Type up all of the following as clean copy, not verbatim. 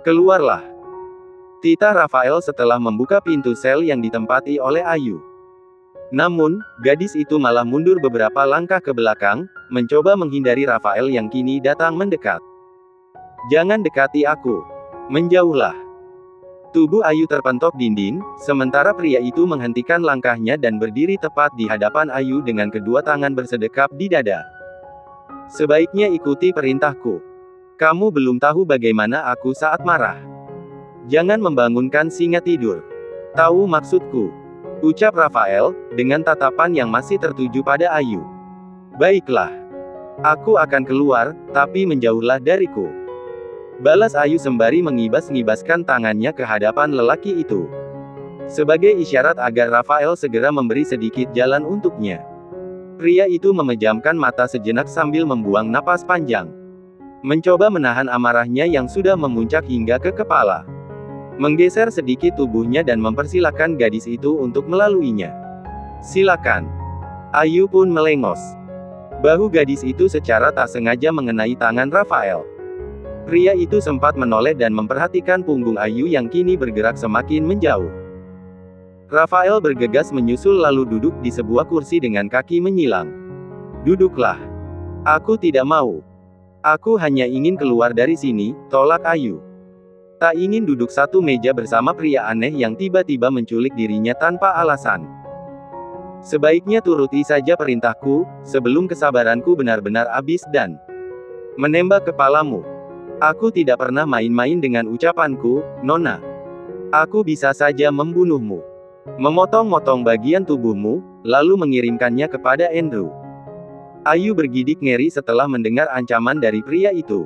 Keluarlah. Tita Rafael setelah membuka pintu sel yang ditempati oleh Ayu. Namun, gadis itu malah mundur beberapa langkah ke belakang, mencoba menghindari Rafael yang kini datang mendekat. Jangan dekati aku. Menjauhlah. Tubuh Ayu terpentok dinding, sementara pria itu menghentikan langkahnya dan berdiri tepat di hadapan Ayu dengan kedua tangan bersedekap di dada. Sebaiknya ikuti perintahku. Kamu belum tahu bagaimana aku saat marah. Jangan membangunkan singa tidur. Tahu maksudku? Ucap Rafael, dengan tatapan yang masih tertuju pada Ayu. Baiklah. Aku akan keluar, tapi menjauhlah dariku. Balas Ayu sembari mengibas-ngibaskan tangannya ke hadapan lelaki itu. Sebagai isyarat agar Rafael segera memberi sedikit jalan untuknya. Pria itu memejamkan mata sejenak sambil membuang napas panjang. Mencoba menahan amarahnya yang sudah memuncak hingga ke kepala. Menggeser sedikit tubuhnya dan mempersilahkan gadis itu untuk melaluinya. Silakan. Ayu pun melengos. Bahu gadis itu secara tak sengaja mengenai tangan Rafael. Pria itu sempat menoleh dan memperhatikan punggung Ayu yang kini bergerak semakin menjauh. Rafael bergegas menyusul lalu duduk di sebuah kursi dengan kaki menyilang. Duduklah. Aku tidak mau. Aku hanya ingin keluar dari sini, tolak Ayu. Tak ingin duduk satu meja bersama pria aneh yang tiba-tiba menculik dirinya tanpa alasan. Sebaiknya turuti saja perintahku, sebelum kesabaranku benar-benar habis dan menembak kepalamu. Aku tidak pernah main-main dengan ucapanku, Nona. Aku bisa saja membunuhmu. Memotong-motong bagian tubuhmu, lalu mengirimkannya kepada Andrew. Ayu bergidik ngeri setelah mendengar ancaman dari pria itu.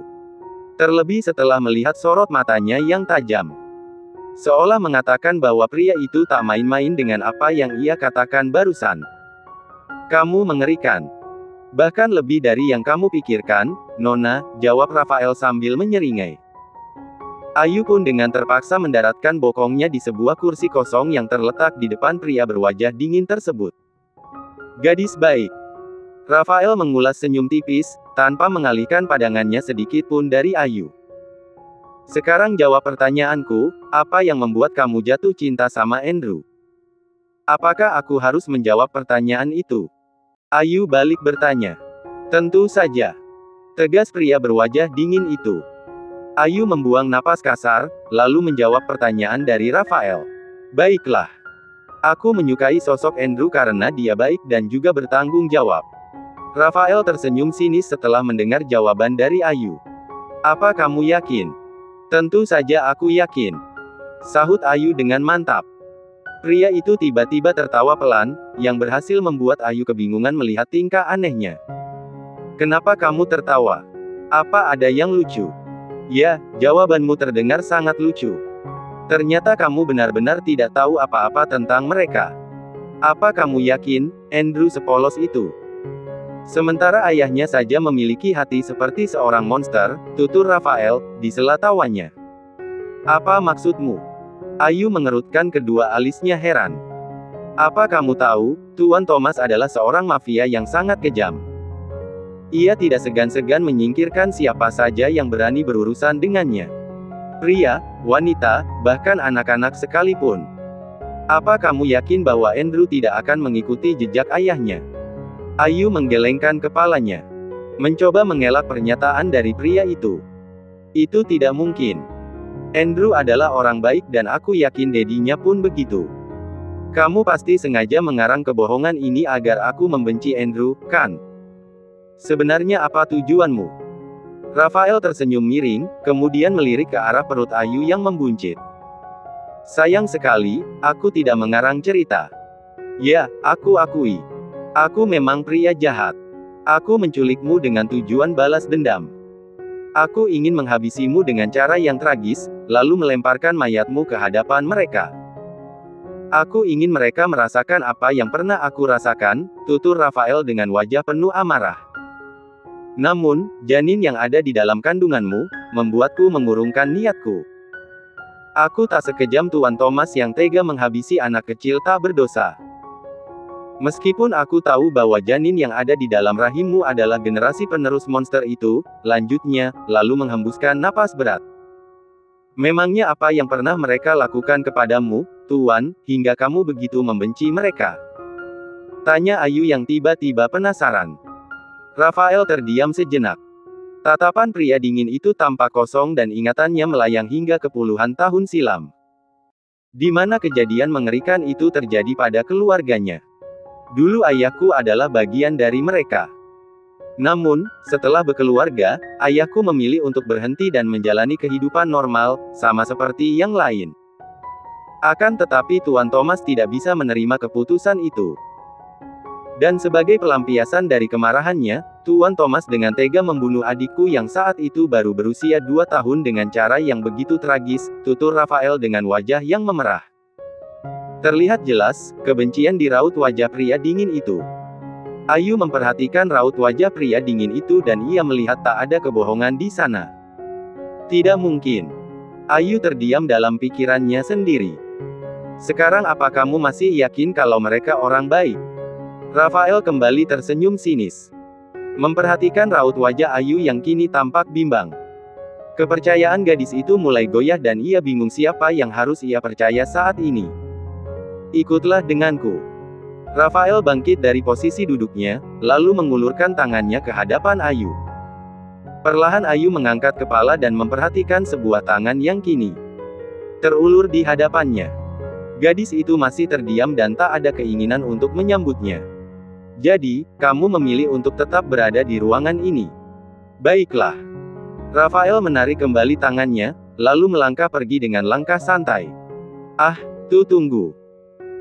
Terlebih setelah melihat sorot matanya yang tajam. Seolah mengatakan bahwa pria itu tak main-main dengan apa yang ia katakan barusan. Kamu mengerikan. Bahkan lebih dari yang kamu pikirkan, Nona, jawab Rafael sambil menyeringai. Ayu pun dengan terpaksa mendaratkan bokongnya di sebuah kursi kosong yang terletak di depan pria berwajah dingin tersebut. Gadis baik. Rafael mengulas senyum tipis, tanpa mengalihkan pandangannya sedikit pun dari Ayu. Sekarang jawab pertanyaanku, apa yang membuat kamu jatuh cinta sama Andrew? Apakah aku harus menjawab pertanyaan itu? Ayu balik bertanya. Tentu saja. Tegas pria berwajah dingin itu. Ayu membuang napas kasar, lalu menjawab pertanyaan dari Rafael. Baiklah. Aku menyukai sosok Andrew karena dia baik dan juga bertanggung jawab. Rafael tersenyum sinis setelah mendengar jawaban dari Ayu. Apa kamu yakin? Tentu saja aku yakin. Sahut Ayu dengan mantap. Pria itu tiba-tiba tertawa pelan, yang berhasil membuat Ayu kebingungan melihat tingkah anehnya. Kenapa kamu tertawa? Apa ada yang lucu? Ya, jawabanmu terdengar sangat lucu. Ternyata kamu benar-benar tidak tahu apa-apa tentang mereka. Apa kamu yakin, Andrew sepolos itu? Sementara ayahnya saja memiliki hati seperti seorang monster, tutur Rafael, di sela tawanya. Apa maksudmu? Ayu mengerutkan kedua alisnya heran. Apa kamu tahu, Tuan Thomas adalah seorang mafia yang sangat kejam. Ia tidak segan-segan menyingkirkan siapa saja yang berani berurusan dengannya. Pria, wanita, bahkan anak-anak sekalipun. Apa kamu yakin bahwa Andrew tidak akan mengikuti jejak ayahnya? Ayu menggelengkan kepalanya. Mencoba mengelak pernyataan dari pria itu. Itu tidak mungkin. Andrew adalah orang baik dan aku yakin dedinya pun begitu. Kamu pasti sengaja mengarang kebohongan ini agar aku membenci Andrew, kan? Sebenarnya apa tujuanmu? Rafael tersenyum miring, kemudian melirik ke arah perut Ayu yang membuncit. Sayang sekali, aku tidak mengarang cerita. Ya, aku akui. Aku memang pria jahat. Aku menculikmu dengan tujuan balas dendam. Aku ingin menghabisimu dengan cara yang tragis, lalu melemparkan mayatmu ke hadapan mereka. Aku ingin mereka merasakan apa yang pernah aku rasakan, tutur Rafael dengan wajah penuh amarah. Namun, janin yang ada di dalam kandunganmu, membuatku mengurungkan niatku. Aku tak sekejam Tuan Thomas yang tega menghabisi anak kecil tak berdosa. Meskipun aku tahu bahwa janin yang ada di dalam rahimmu adalah generasi penerus monster itu, lanjutnya, lalu menghembuskan napas berat. Memangnya apa yang pernah mereka lakukan kepadamu, Tuan, hingga kamu begitu membenci mereka? Tanya Ayu yang tiba-tiba penasaran. Rafael terdiam sejenak. Tatapan pria dingin itu tampak kosong dan ingatannya melayang hingga ke puluhan tahun silam. Di mana kejadian mengerikan itu terjadi pada keluarganya. Dulu ayahku adalah bagian dari mereka. Namun, setelah berkeluarga, ayahku memilih untuk berhenti dan menjalani kehidupan normal, sama seperti yang lain. Akan tetapi Tuan Thomas tidak bisa menerima keputusan itu. Dan sebagai pelampiasan dari kemarahannya, Tuan Thomas dengan tega membunuh adikku yang saat itu baru berusia 2 tahun dengan cara yang begitu tragis, tutur Rafael dengan wajah yang memerah. Terlihat jelas, kebencian di raut wajah pria dingin itu. Ayu memperhatikan raut wajah pria dingin itu dan ia melihat tak ada kebohongan di sana. Tidak mungkin. Ayu terdiam dalam pikirannya sendiri. Sekarang apa kamu masih yakin kalau mereka orang baik? Rafael kembali tersenyum sinis. Memperhatikan raut wajah Ayu yang kini tampak bimbang. Kepercayaan gadis itu mulai goyah dan ia bingung siapa yang harus ia percaya saat ini. Ikutlah denganku. Rafael bangkit dari posisi duduknya, lalu mengulurkan tangannya ke hadapan Ayu. Perlahan Ayu mengangkat kepala dan memperhatikan sebuah tangan yang kini terulur di hadapannya. Gadis itu masih terdiam dan tak ada keinginan untuk menyambutnya. Jadi, kamu memilih untuk tetap berada di ruangan ini. Baiklah. Rafael menarik kembali tangannya, lalu melangkah pergi dengan langkah santai. Tunggu.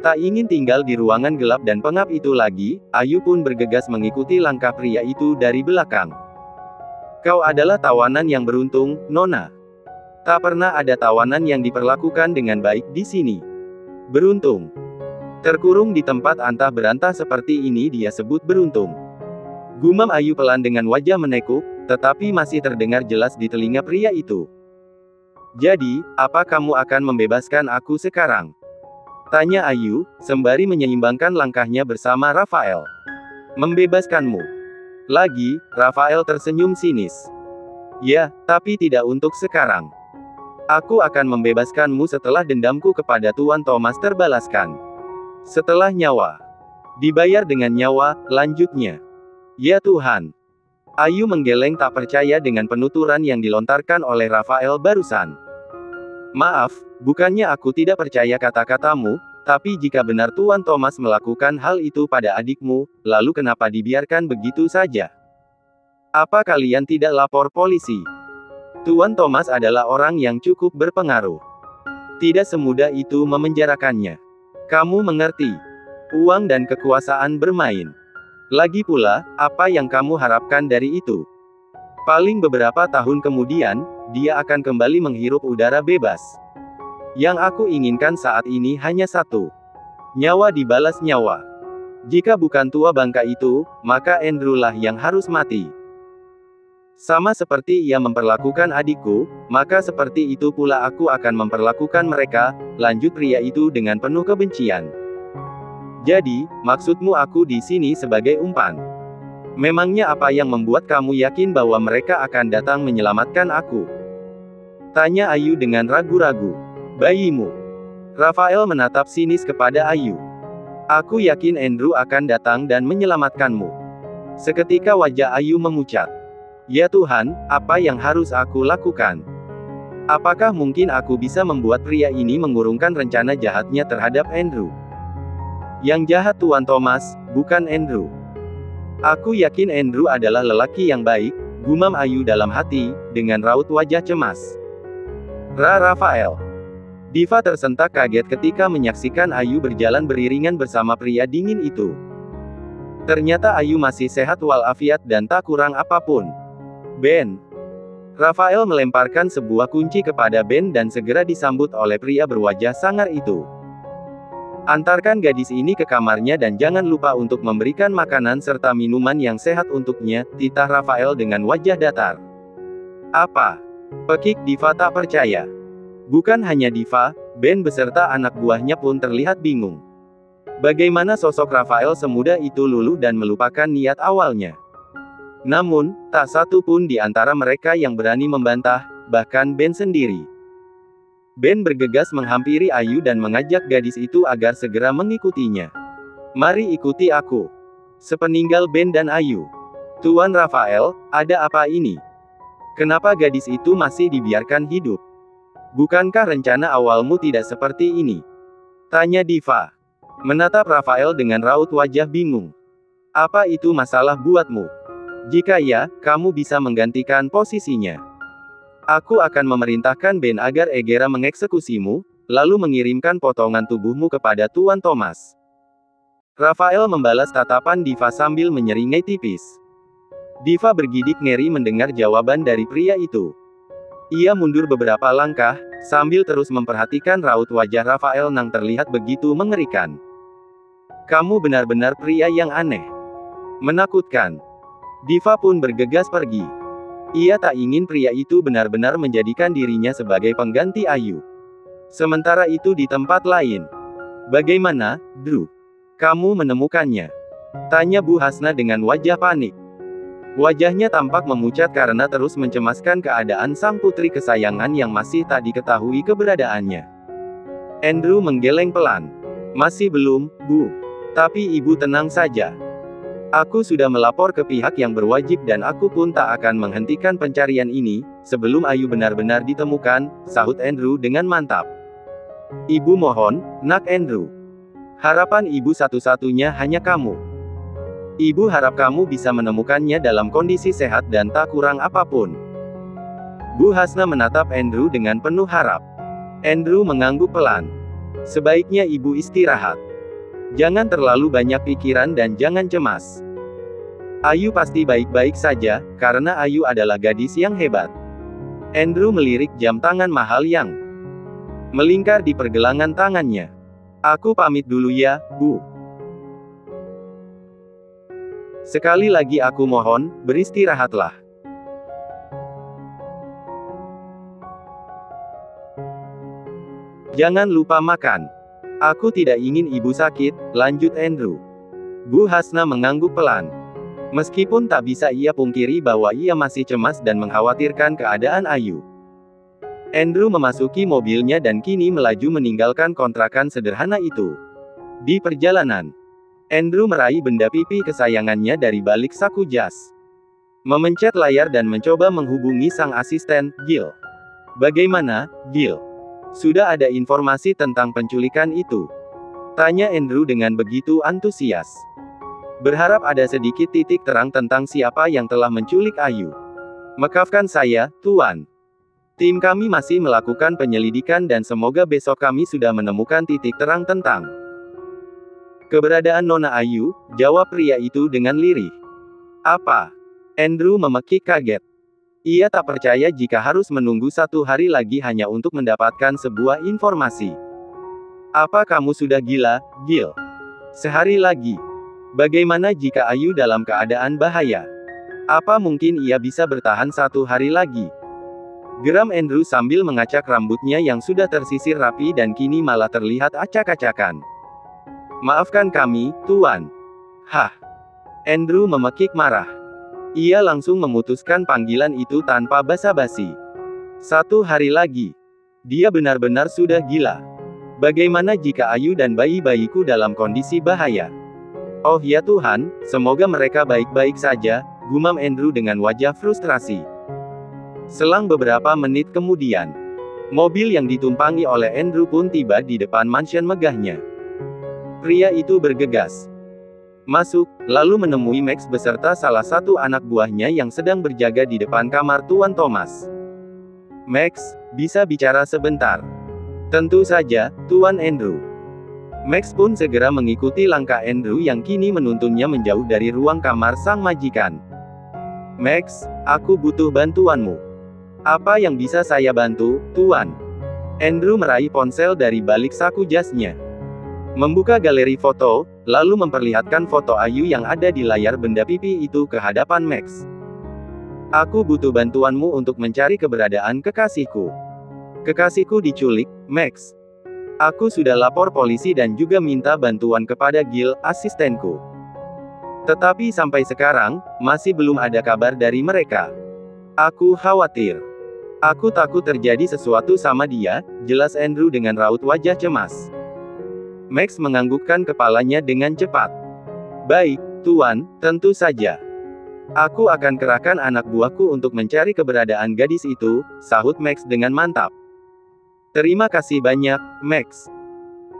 Tak ingin tinggal di ruangan gelap dan pengap itu lagi, Ayu pun bergegas mengikuti langkah pria itu dari belakang. Kau adalah tawanan yang beruntung, Nona. Tak pernah ada tawanan yang diperlakukan dengan baik di sini. Beruntung. Terkurung di tempat antah berantah seperti ini dia sebut beruntung. Gumam Ayu pelan dengan wajah menekuk, tetapi masih terdengar jelas di telinga pria itu. Jadi, apa kamu akan membebaskan aku sekarang? Tanya Ayu, sembari menyeimbangkan langkahnya bersama Rafael. Membebaskanmu. Lagi, Rafael tersenyum sinis. Ya, tapi tidak untuk sekarang. Aku akan membebaskanmu setelah dendamku kepada Tuan Thomas terbalaskan. Setelah nyawa. Dibayar dengan nyawa, lanjutnya. Ya Tuhan. Ayu menggeleng tak percaya dengan penuturan yang dilontarkan oleh Rafael barusan. Maaf, bukannya aku tidak percaya kata-katamu, tapi jika benar Tuan Thomas melakukan hal itu pada adikmu, lalu kenapa dibiarkan begitu saja? Apa kalian tidak lapor polisi? Tuan Thomas adalah orang yang cukup berpengaruh. Tidak semudah itu memenjarakannya. Kamu mengerti. Uang dan kekuasaan bermain. Lagi pula, apa yang kamu harapkan dari itu? Paling beberapa tahun kemudian, dia akan kembali menghirup udara bebas. Yang aku inginkan saat ini hanya satu. Nyawa dibalas nyawa. Jika bukan tua bangka itu, maka Andrew lah yang harus mati. Sama seperti ia memperlakukan adikku, maka seperti itu pula aku akan memperlakukan mereka, lanjut pria itu dengan penuh kebencian. Jadi, maksudmu aku di sini sebagai umpan? Memangnya apa yang membuat kamu yakin bahwa mereka akan datang menyelamatkan aku? Tanya Ayu dengan ragu-ragu. Bayimu. Rafael menatap sinis kepada Ayu. Aku yakin Andrew akan datang dan menyelamatkanmu. Seketika wajah Ayu memucat. Ya Tuhan, apa yang harus aku lakukan? Apakah mungkin aku bisa membuat pria ini mengurungkan rencana jahatnya terhadap Andrew? Yang jahat Tuan Thomas, bukan Andrew. Aku yakin Andrew adalah lelaki yang baik, gumam Ayu dalam hati, dengan raut wajah cemas. Rafael. Diva tersentak kaget ketika menyaksikan Ayu berjalan beriringan bersama pria dingin itu. Ternyata Ayu masih sehat walafiat dan tak kurang apapun. Ben. Rafael melemparkan sebuah kunci kepada Ben dan segera disambut oleh pria berwajah sangar itu. Antarkan gadis ini ke kamarnya dan jangan lupa untuk memberikan makanan serta minuman yang sehat untuknya, titah Rafael dengan wajah datar. Apa? Pekik Diva tak percaya. Bukan hanya Diva, Ben beserta anak buahnya pun terlihat bingung. Bagaimana sosok Rafael semudah itu luluh dan melupakan niat awalnya. Namun, tak satu pun di antara mereka yang berani membantah, bahkan Ben sendiri. Ben bergegas menghampiri Ayu dan mengajak gadis itu agar segera mengikutinya. Mari ikuti aku. Sepeninggal Ben dan Ayu. Tuan Rafael, ada apa ini? Kenapa gadis itu masih dibiarkan hidup? Bukankah rencana awalmu tidak seperti ini? Tanya Diva. Menatap Rafael dengan raut wajah bingung. Apa itu masalah buatmu? Jika ya, kamu bisa menggantikan posisinya. Aku akan memerintahkan Ben agar Egera mengeksekusimu, lalu mengirimkan potongan tubuhmu kepada Tuan Thomas. Rafael membalas tatapan Diva sambil menyeringai tipis. Diva bergidik ngeri mendengar jawaban dari pria itu. Ia mundur beberapa langkah, sambil terus memperhatikan raut wajah Rafael yang terlihat begitu mengerikan. Kamu benar-benar pria yang aneh. Menakutkan. Diva pun bergegas pergi. Ia tak ingin pria itu benar-benar menjadikan dirinya sebagai pengganti Ayu. Sementara itu di tempat lain. Bagaimana, Drew? Kamu menemukannya? Tanya Bu Hasna dengan wajah panik. Wajahnya tampak memucat karena terus mencemaskan keadaan sang putri kesayangan yang masih tak diketahui keberadaannya. Andrew menggeleng pelan. Masih belum, Bu. Tapi Ibu tenang saja. Aku sudah melapor ke pihak yang berwajib dan aku pun tak akan menghentikan pencarian ini, sebelum Ayu benar-benar ditemukan, sahut Andrew dengan mantap. Ibu mohon, Nak Andrew. Harapan Ibu satu-satunya hanya kamu. Ibu harap kamu bisa menemukannya dalam kondisi sehat dan tak kurang apapun. Bu Hasna menatap Andrew dengan penuh harap. Andrew mengangguk pelan. Sebaiknya Ibu istirahat. Jangan terlalu banyak pikiran dan jangan cemas. Ayu pasti baik-baik saja, karena Ayu adalah gadis yang hebat. Andrew melirik jam tangan mahal yang melingkar di pergelangan tangannya. Aku pamit dulu ya, Bu. Sekali lagi aku mohon, beristirahatlah. Jangan lupa makan. Aku tidak ingin Ibu sakit, lanjut Andrew. Bu Hasna mengangguk pelan. Meskipun tak bisa ia pungkiri bahwa ia masih cemas dan mengkhawatirkan keadaan Ayu. Andrew memasuki mobilnya dan kini melaju meninggalkan kontrakan sederhana itu. Di perjalanan, Andrew meraih benda pipi kesayangannya dari balik saku jas. Memencet layar dan mencoba menghubungi sang asisten, Gil. Bagaimana, Gil? Sudah ada informasi tentang penculikan itu? Tanya Andrew dengan begitu antusias. Berharap ada sedikit titik terang tentang siapa yang telah menculik Ayu. Maafkan saya, Tuan. Tim kami masih melakukan penyelidikan dan semoga besok kami sudah menemukan titik terang tentang keberadaan Nona Ayu, jawab pria itu dengan lirih. Apa? Andrew memekik kaget. Ia tak percaya jika harus menunggu 1 hari lagi hanya untuk mendapatkan sebuah informasi. Apa kamu sudah gila, Gil? Sehari lagi. Bagaimana jika Ayu dalam keadaan bahaya? Apa mungkin ia bisa bertahan 1 hari lagi? Geram Andrew sambil mengacak rambutnya yang sudah tersisir rapi dan kini malah terlihat acak-acakan. Maafkan kami, Tuan. Hah? Andrew memekik marah. Ia langsung memutuskan panggilan itu tanpa basa-basi. 1 hari lagi. Dia benar-benar sudah gila. Bagaimana jika Ayu dan bayi-bayiku dalam kondisi bahaya? Oh ya Tuhan, semoga mereka baik-baik saja, gumam Andrew dengan wajah frustrasi. Selang beberapa menit kemudian, mobil yang ditumpangi oleh Andrew pun tiba di depan mansion megahnya. Pria itu bergegas masuk, lalu menemui Max beserta salah satu anak buahnya yang sedang berjaga di depan kamar Tuan Thomas. Max, bisa bicara sebentar? Tentu saja, Tuan Andrew. Max pun segera mengikuti langkah Andrew yang kini menuntunnya menjauh dari ruang kamar sang majikan. Max, aku butuh bantuanmu. Apa yang bisa saya bantu, Tuan? Andrew meraih ponsel dari balik saku jasnya. Membuka galeri foto, lalu memperlihatkan foto Ayu yang ada di layar benda pipi itu ke hadapan Max. Aku butuh bantuanmu untuk mencari keberadaan kekasihku. Kekasihku diculik, Max. Aku sudah lapor polisi dan juga minta bantuan kepada Gil, asistenku. Tetapi sampai sekarang, masih belum ada kabar dari mereka. Aku khawatir. Aku takut terjadi sesuatu sama dia, jelas Andrew dengan raut wajah cemas. Max menganggukkan kepalanya dengan cepat. Baik, Tuan, tentu saja. Aku akan kerahkan anak buahku untuk mencari keberadaan gadis itu, sahut Max dengan mantap. Terima kasih banyak, Max.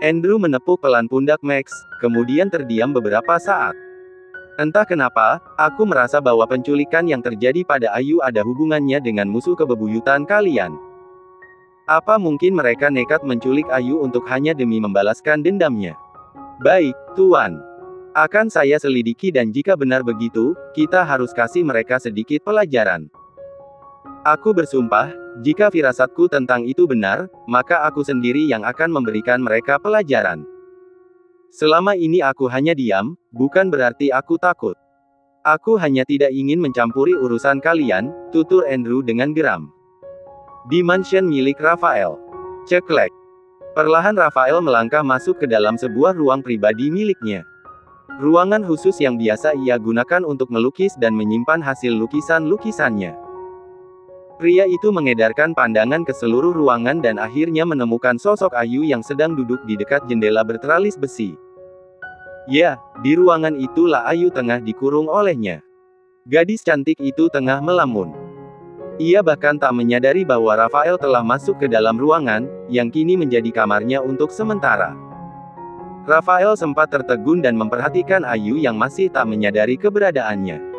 Andrew menepuk pelan pundak Max, kemudian terdiam beberapa saat. Entah kenapa, aku merasa bahwa penculikan yang terjadi pada Ayu ada hubungannya dengan musuh kebebuyutan kalian. Apa mungkin mereka nekat menculik Ayu untuk hanya demi membalaskan dendamnya? Baik, Tuan. Akan saya selidiki dan jika benar begitu, kita harus kasih mereka sedikit pelajaran. Aku bersumpah, jika firasatku tentang itu benar, maka aku sendiri yang akan memberikan mereka pelajaran. Selama ini aku hanya diam, bukan berarti aku takut. Aku hanya tidak ingin mencampuri urusan kalian, tutur Andrew dengan geram. Di mansion milik Raphael. Ceklek. Perlahan Raphael melangkah masuk ke dalam sebuah ruang pribadi miliknya. Ruangan khusus yang biasa ia gunakan untuk melukis dan menyimpan hasil lukisan-lukisannya. Pria itu mengedarkan pandangan ke seluruh ruangan dan akhirnya menemukan sosok Ayu yang sedang duduk di dekat jendela berteralis besi. Ya, di ruangan itulah Ayu tengah dikurung olehnya. Gadis cantik itu tengah melamun. Ia bahkan tak menyadari bahwa Raphael telah masuk ke dalam ruangan, yang kini menjadi kamarnya untuk sementara. Raphael sempat tertegun dan memperhatikan Ayu yang masih tak menyadari keberadaannya.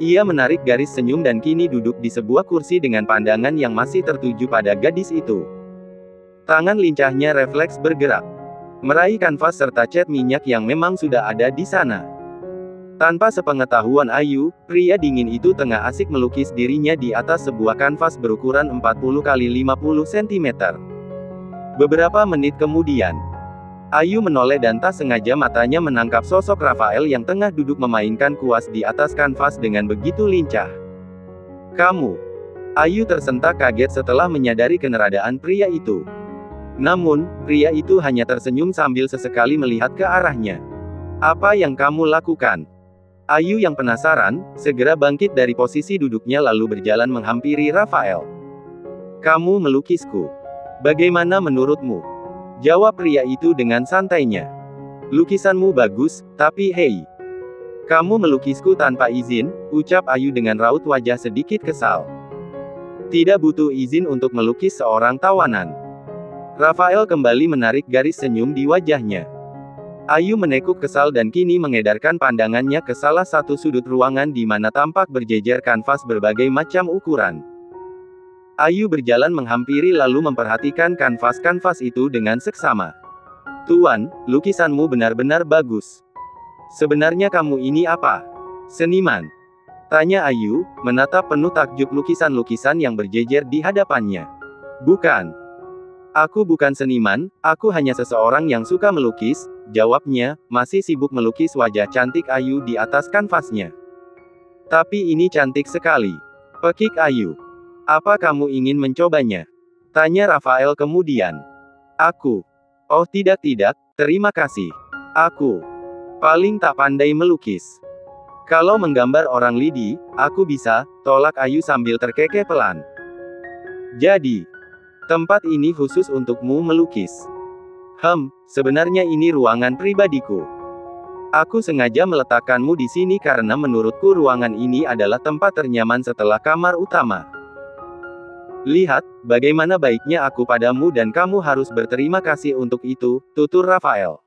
Ia menarik garis senyum dan kini duduk di sebuah kursi dengan pandangan yang masih tertuju pada gadis itu. Tangan lincahnya refleks bergerak, meraih kanvas serta cat minyak yang memang sudah ada di sana. Tanpa sepengetahuan Ayu, pria dingin itu tengah asik melukis dirinya di atas sebuah kanvas berukuran 40 x 50 cm. Beberapa menit kemudian, Ayu menoleh dan tak sengaja matanya menangkap sosok Raphael yang tengah duduk memainkan kuas di atas kanvas dengan begitu lincah. Kamu. Ayu tersentak kaget setelah menyadari keberadaan pria itu. Namun, pria itu hanya tersenyum sambil sesekali melihat ke arahnya. Apa yang kamu lakukan? Ayu yang penasaran, segera bangkit dari posisi duduknya lalu berjalan menghampiri Raphael. Kamu melukisku. Bagaimana menurutmu? Jawab pria itu dengan santainya. Lukisanmu bagus, tapi hei. Kamu melukisku tanpa izin, ucap Ayu dengan raut wajah sedikit kesal. Tidak butuh izin untuk melukis seorang tawanan. Raphael kembali menarik garis senyum di wajahnya. Ayu menekuk kesal dan kini mengedarkan pandangannya ke salah satu sudut ruangan di mana tampak berjejer kanvas berbagai macam ukuran. Ayu berjalan menghampiri lalu memperhatikan kanvas-kanvas itu dengan seksama. Tuan, lukisanmu benar-benar bagus. Sebenarnya kamu ini apa? Seniman? Tanya Ayu, menatap penuh takjub lukisan-lukisan yang berjejer di hadapannya. Bukan. Aku bukan seniman, aku hanya seseorang yang suka melukis, jawabnya, masih sibuk melukis wajah cantik Ayu di atas kanvasnya. Tapi ini cantik sekali. Pekik Ayu. Apa kamu ingin mencobanya? Tanya Raphael kemudian. Aku. Oh tidak, terima kasih. Aku paling tak pandai melukis. Kalau menggambar orang lidi, aku bisa, tolak Ayu sambil terkekeh pelan. Jadi, tempat ini khusus untukmu melukis. Sebenarnya ini ruangan pribadiku. Aku sengaja meletakkanmu di sini karena menurutku ruangan ini adalah tempat ternyaman setelah kamar utama. Lihat, bagaimana baiknya aku padamu dan kamu harus berterima kasih untuk itu, tutur Raphael.